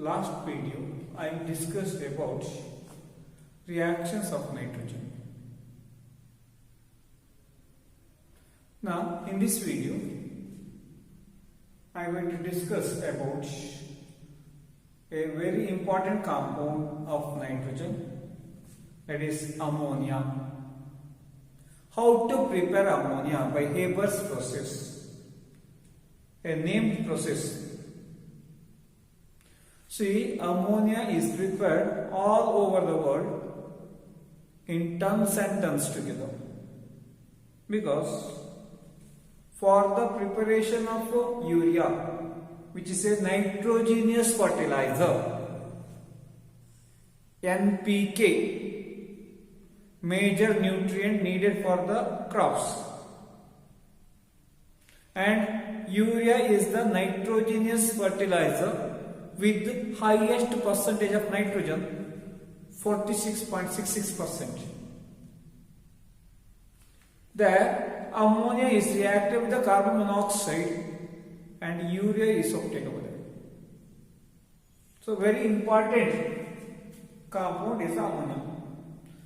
last video I discussed about reactions of nitrogen. Now in this video I am going to discuss about a very important compound of nitrogen, that is ammonia. How to prepare ammonia by Haber's process, a named process. See, ammonia is prepared all over the world in tons and tons together, because for the preparation of urea, which is a nitrogenous fertilizer, NPK, major nutrient needed for the crops, and urea is the nitrogenous fertilizer with highest percentage of nitrogen, 46.66%. There, ammonia is reacted with the carbon monoxide and urea is obtained over there. So, very important compound is ammonia.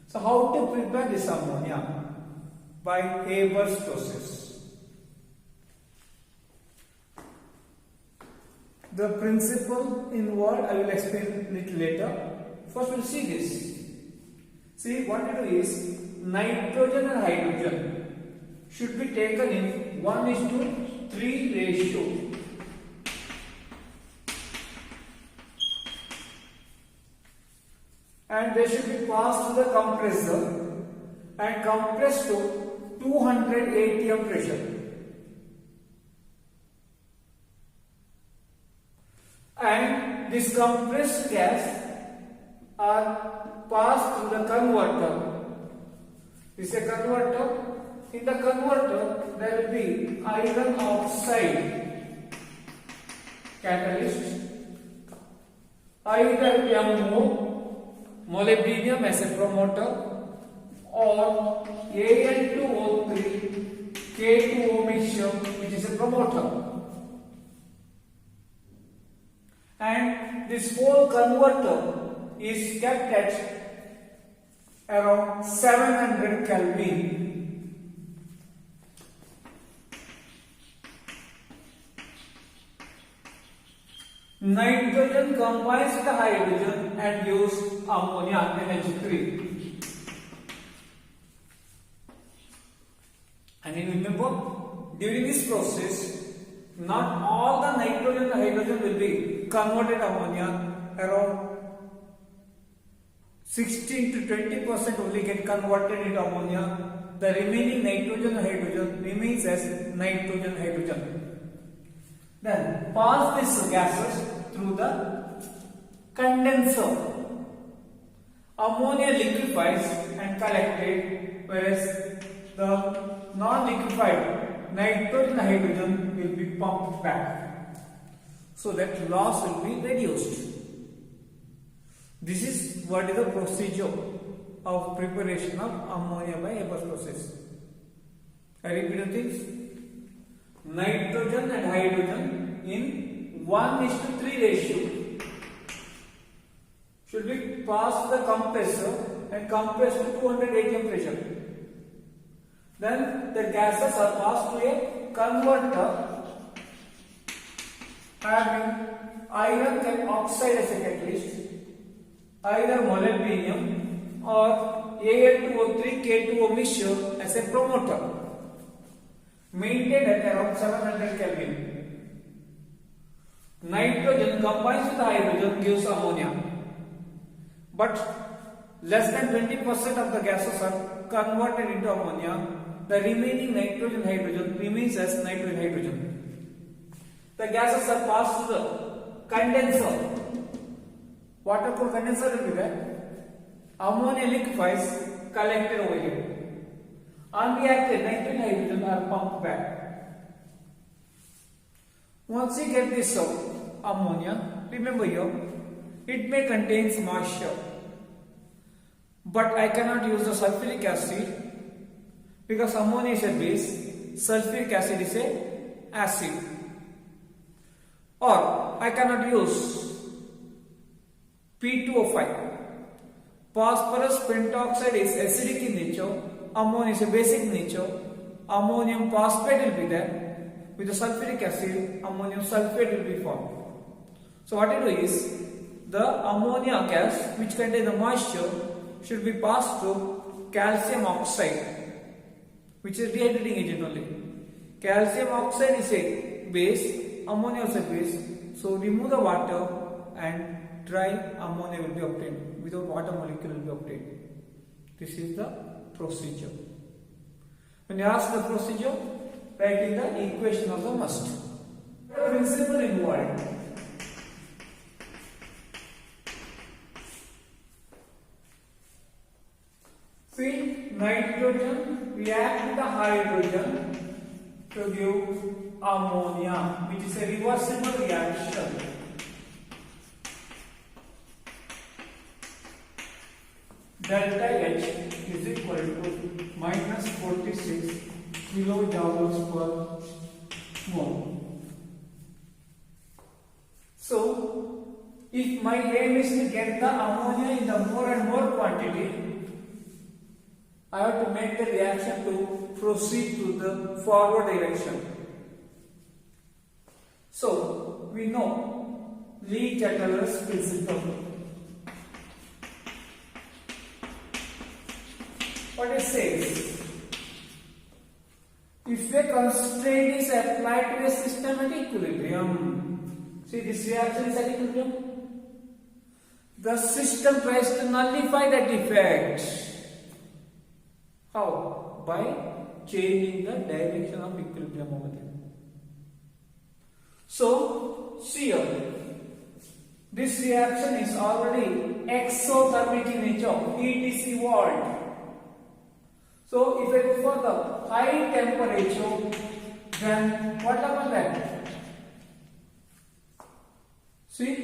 So, how to prepare this ammonia? By Haber's process. The principle involved I will explain a little later. First, we will see this. See, what we do is nitrogen and hydrogen should be taken in 1:3 ratio. And they should be passed to the compressor and compressed to 200 atm pressure. And this compressed gas are passed through the converter. This is a converter. In the converter, there will be iron oxide catalyst, either MO, molybdenum as a promoter, or Al2O3 K2O mixture, which is a promoter. And this whole converter is kept at around 700 Kelvin. Nitrogen combines with the hydrogen and gives ammonia NH3. And you remember, during this process, not all the nitrogen and hydrogen will be converted ammonia. Around 16 to 20% only get converted into ammonia. The remaining nitrogen and hydrogen remains as nitrogen hydrogen. Then pass these gases through the condenser. Ammonia liquefies and collected, whereas the non-liquefied nitrogen and hydrogen will be pumped back, so that loss will be reduced. This is what is the procedure of preparation of ammonia by Haber's process. I repeat the things. Nitrogen and hydrogen in 1:3 ratio should be passed to the compressor and compressed to 200 atm pressure. Then the gases are passed to a converter having iron oxide as a catalyst, either molybdenum or Al2O3 K2O mixture as a promoter, maintained at around 700 Kelvin. Nitrogen combines with hydrogen gives ammonia, but less than 20% of the gases are converted into ammonia. The remaining nitrogen hydrogen remains as nitrogen hydrogen. The gases are passed to the condenser. Water cooled condenser will be there. Ammonia liquefies, collected over here. Unreacted nitrogen hydrogen are pumped back. Once you get this ammonia, remember here, it may contain moisture, but I cannot use the sulfuric acid because ammonia is a base, sulfuric acid is a acid. Or I cannot use P2O5. Phosphorus pentoxide is acidic in nature, ammonia is a basic nature, ammonium phosphate will be there, with the sulfuric acid, ammonium sulfate will be formed. So what you do is, the ammonia gas which contains the moisture should be passed through calcium oxide, which is dehydrating agent only. Calcium oxide is a base, ammonia is a base, so remove the water and dry ammonia will be obtained, without water molecule will be obtained. This is the procedure. When you ask the procedure, write in the equation of the must. Principle involved. See, nitrogen react with the hydrogen to give ammonia, which is a reversible reaction. Delta H is equal to minus 46 kilojoules per mole. So, if my aim is to get the ammonia in the more and more quantity, I have to make the reaction to proceed to the forward direction. So, we know Lee-Tateler's principle. What it says, if a constraint is applied to a system at equilibrium, see this reaction is at equilibrium, the system tries to nullify that effect. How? By changing the direction of equilibrium over there. So, see here, this reaction is already exothermic in nature, heat is evolved. So, if I go for the high temperature, then what happens then? See,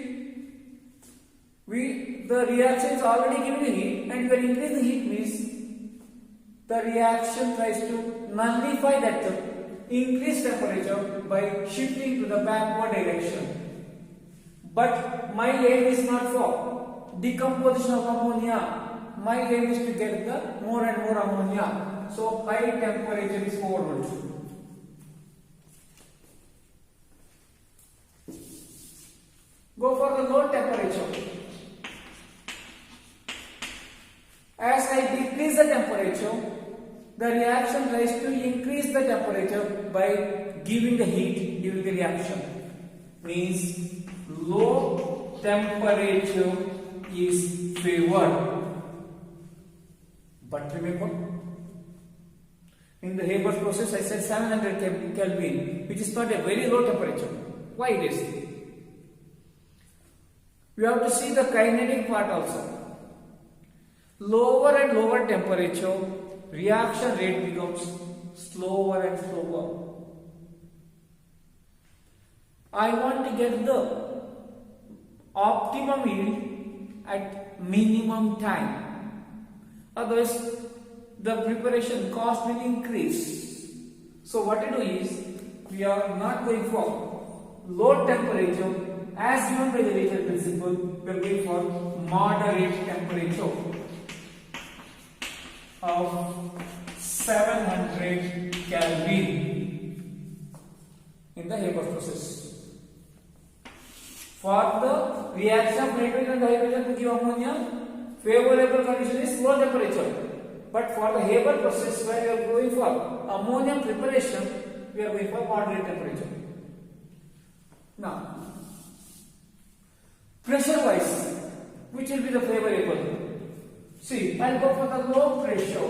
the reaction is already giving heat, and when increase the heat means the reaction tries to nullify that increased temperature by shifting to the backward direction. But my aim is not for decomposition of ammonia. My aim is to get the more and more ammonia. So high temperature is forward. Go for the low temperature. As I decrease the temperature, the reaction tries to increase the temperature by giving the heat during the reaction. Means low temperature is favored. But remember, in the Haber's process I said 700 Kelvin, which is not a very low temperature. Why it is? We have to see the kinetic part also. Lower and lower temperature, reaction rate becomes slower and slower. I want to get the optimum yield at minimum time. Otherwise, the preparation cost will increase. So what to do is, we are not going for low temperature as given by the Lee-Tateler principle. We are going for moderate temperature of 700 Kelvin in the Haber process. For the reaction of nitrogen and hydrogen to give ammonia, favorable condition is low temperature. But for the Haber process, where we are going for ammonium preparation, we are going for moderate temperature. Now, pressure wise, which will be the favorable? See, I'll go for the low pressure.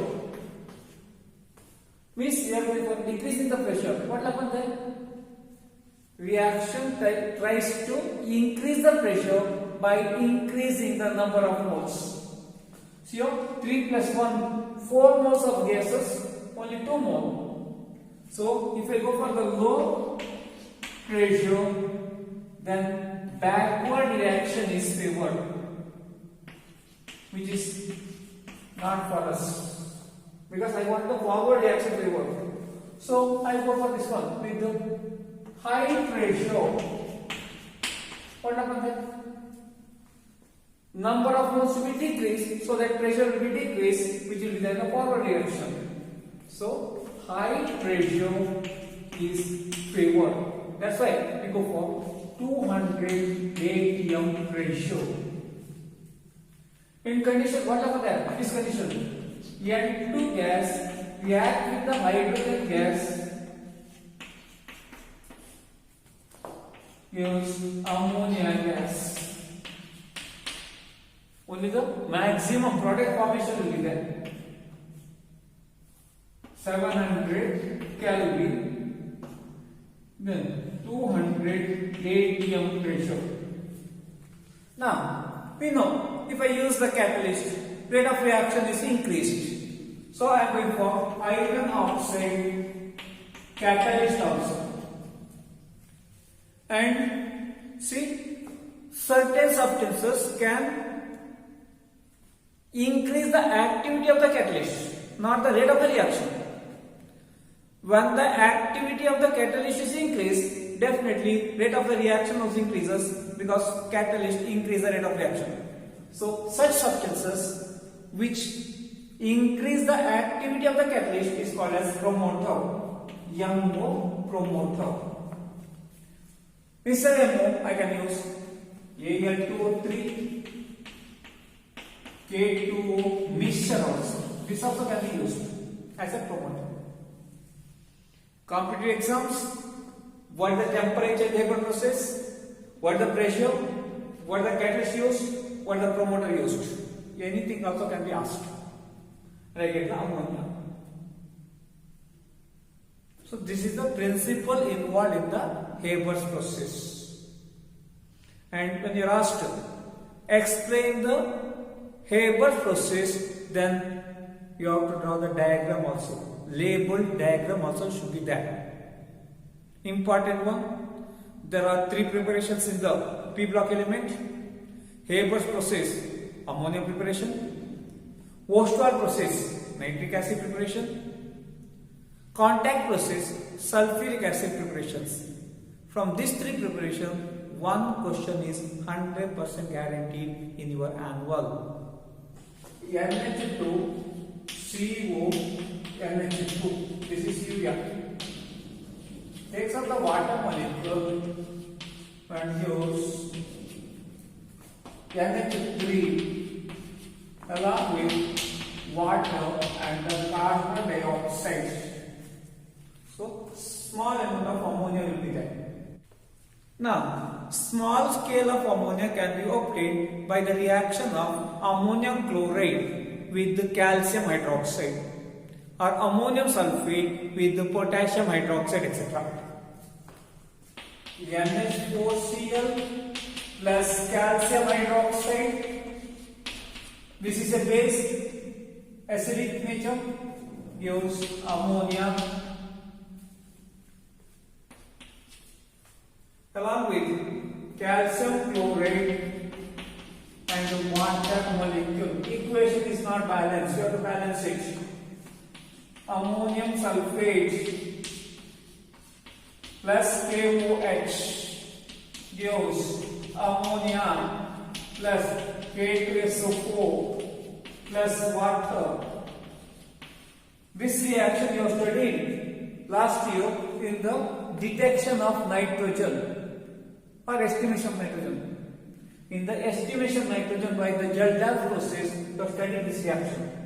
Means we are going for decreasing the pressure. What happens then? Reaction tries to increase the pressure by increasing the number of moles. See here, 3 plus 1, 4 moles of gases, only 2 moles. So, if I go for the low pressure, then backward reaction is favored, which is not for us, because I want the forward reaction favored. So, I go for this one with the high pressure. What happens then? number of moles will be decreased, so that pressure will be decreased, which will be there in the forward direction. So high pressure is favored. That's why we go for 200 atm ratio. In condition, what about that? This condition, N2 gas react with the hydrogen gas gives ammonia gas. Only the maximum product formation will be there. 700 Kelvin, then 200 atm pressure. Now we know if I use the catalyst, rate of reaction is increased. So I am going for iron oxide catalyst also. And see, certain substances can increase the activity of the catalyst, not the rate of the reaction. When the activity of the catalyst is increased, definitely rate of the reaction also increases, because catalyst increase the rate of reaction. So such substances which increase the activity of the catalyst is called as promoter, MO promoter. Instead of MO, I can use Al2O3, K2O mixture also. This also can be used as a promoter. Competitive exams, what the temperature in the process, what the pressure, what the catalyst used, what the promoter used. Anything also can be asked. And I get the ammonia. So this is the principle involved in the Haber's process. And when you are asked to explain the Haber's process, then you have to draw the diagram also. Labeled diagram also should be there. Important one. There are three preparations in the P block element. Haber's process, ammonia preparation. Ostwald process, nitric acid preparation. Contact process, sulfuric acid preparations. From these three preparations, one question is 100% guaranteed in your annual. NH2 CO NH2. This is urea. Takes up the water molecule and use NH3 along with water and the carbon dioxide. So small amount of ammonia will be there. Now, small scale of ammonia can be obtained by the reaction of ammonium chloride with the calcium hydroxide or ammonium sulfate with the potassium hydroxide, etc. NH4Cl plus calcium hydroxide. This is a base, acidic nature, gives ammonia along with calcium chloride and water molecule. Equation is not balanced, you have to balance it. Ammonium sulfate plus KOH gives ammonia plus K2SO4 plus water. This reaction you have studied last year in the detection of nitrogen or estimation of nitrogen. In the estimation of nitrogen by the Geldas process, you have studied this reaction.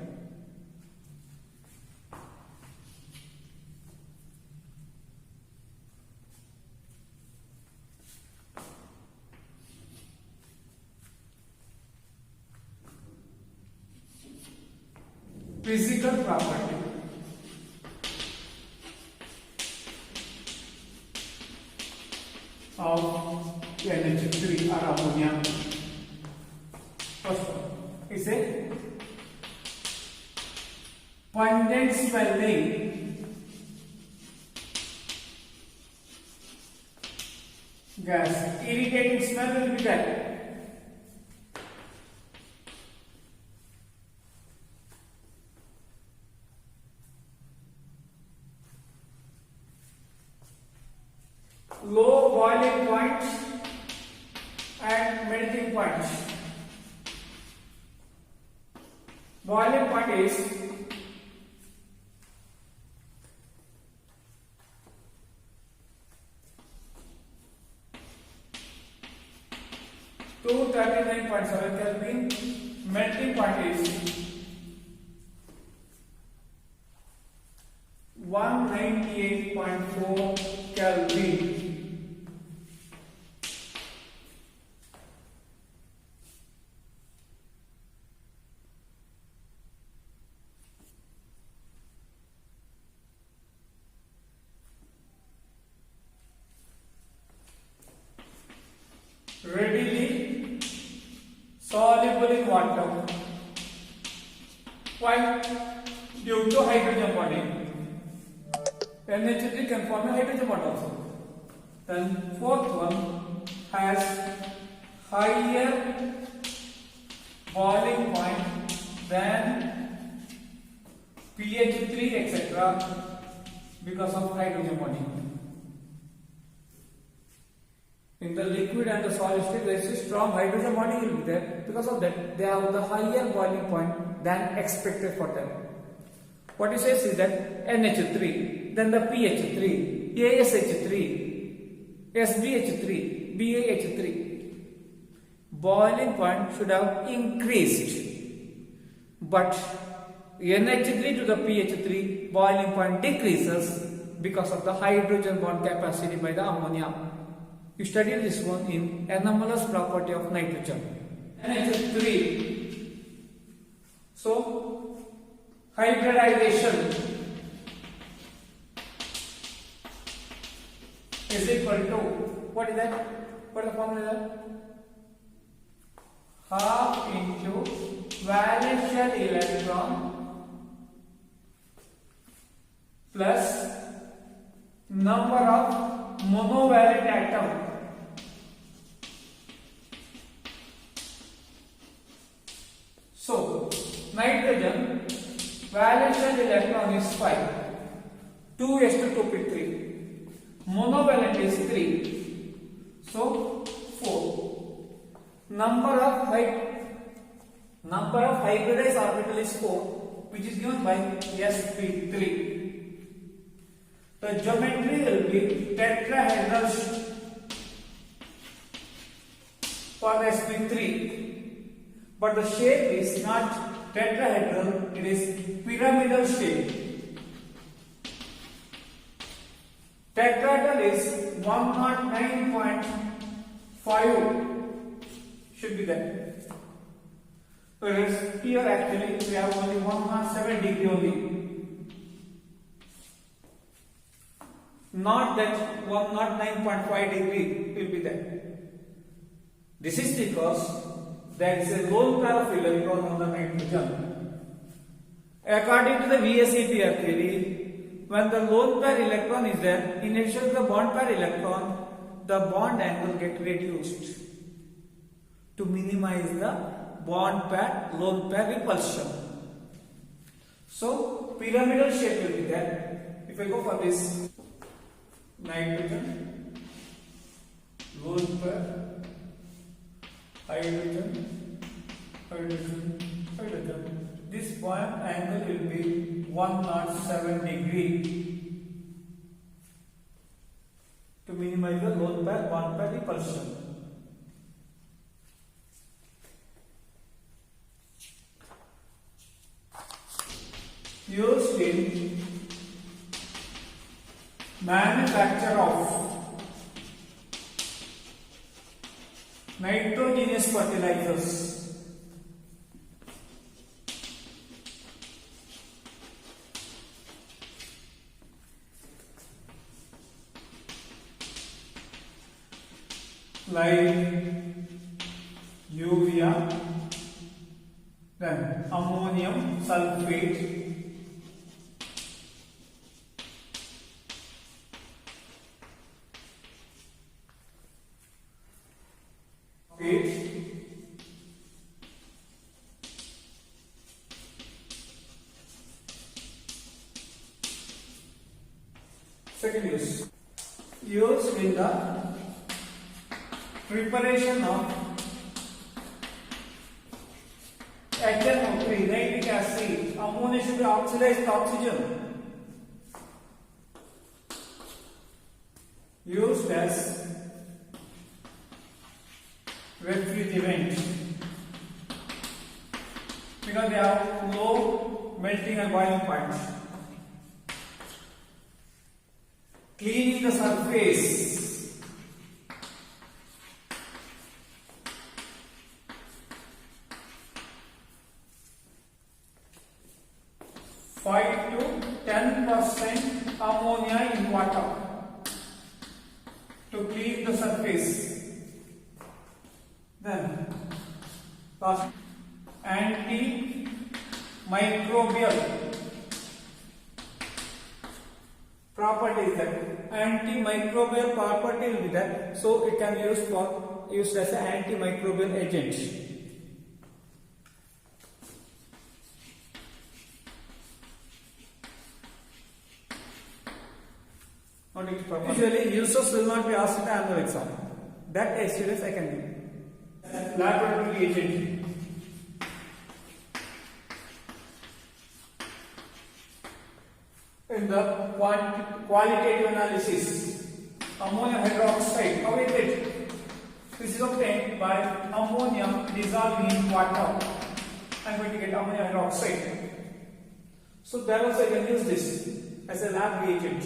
Physical property. Of NH3 or ammonia. First one is a pungent smelling gas. Irritating smell will be there. Low boiling point and melting point. boiling point is 239.7 Kelvin. Melting point is 198.4 Kelvin. Readily soluble in water. Why? Due to hydrogen bonding. NH3 can form a hydrogen bond also. Then fourth one has higher boiling point than pH3 etc. because of hydrogen bonding. In the liquid and the solid state, there is strong hydrogen bonding will be there. Because of that, they have the higher boiling point than expected for them. What it says is that NH3, then the pH3, ASH3, SbH3, BaH3. Boiling point should have increased, but NH3 to the pH3 boiling point decreases because of the hydrogen bond capacity by the ammonia. You studied this one in anomalous property of nitrogen. NH3. So, hybridization is equal to, what is that? What is the formula? Half into valence shell electron plus number of monovalent atom. So, nitrogen valence shell electron is 5, 2s2p3. Monovalent is 3, so 4. Number of hybridized orbital is 4, which is given by sp3. The geometry will be tetrahedral for sp3, but the shape is not tetrahedral, it is pyramidal shape. Tetrahedral is 109.5 should be there. Whereas here actually we have only 107 degree only. Not that 109.5 degree will be there. This is because there is a lone pair of electron on the nitrogen. According to the VSEPR theory, when the lone pair electron is there, in addition to the bond pair electron, the bond angle get reduced to minimize the bond pair lone pair repulsion. So pyramidal shape will be there. If I go for this nitrogen, lone pair, hydrogen, hydrogen, hydrogen. This bond angle will be 107 degree to minimize the lone pair bond pair repulsion. Used in manufacture of nitrogenous fertilizers. Like urea, then ammonium sulfate, second use used in the preparation of HNO2 3, nitric acid. Ammonia should be oxidized with oxygen. Used as refrigerant because they have low melting and boiling point. Cleaning the surface. Five to 10% ammonia in water to clean the surface. Then last, antimicrobial property is that antimicrobial property will be there, so it can be used as an antimicrobial agent. Usually uses will not be asked in the annual exam. That experience I can give. Laboratory agent. In the qualitative analysis, ammonium hydroxide, how is it? This is obtained by ammonia dissolving in water. I am going to get ammonium hydroxide. So there also I can use this as a lab reagent.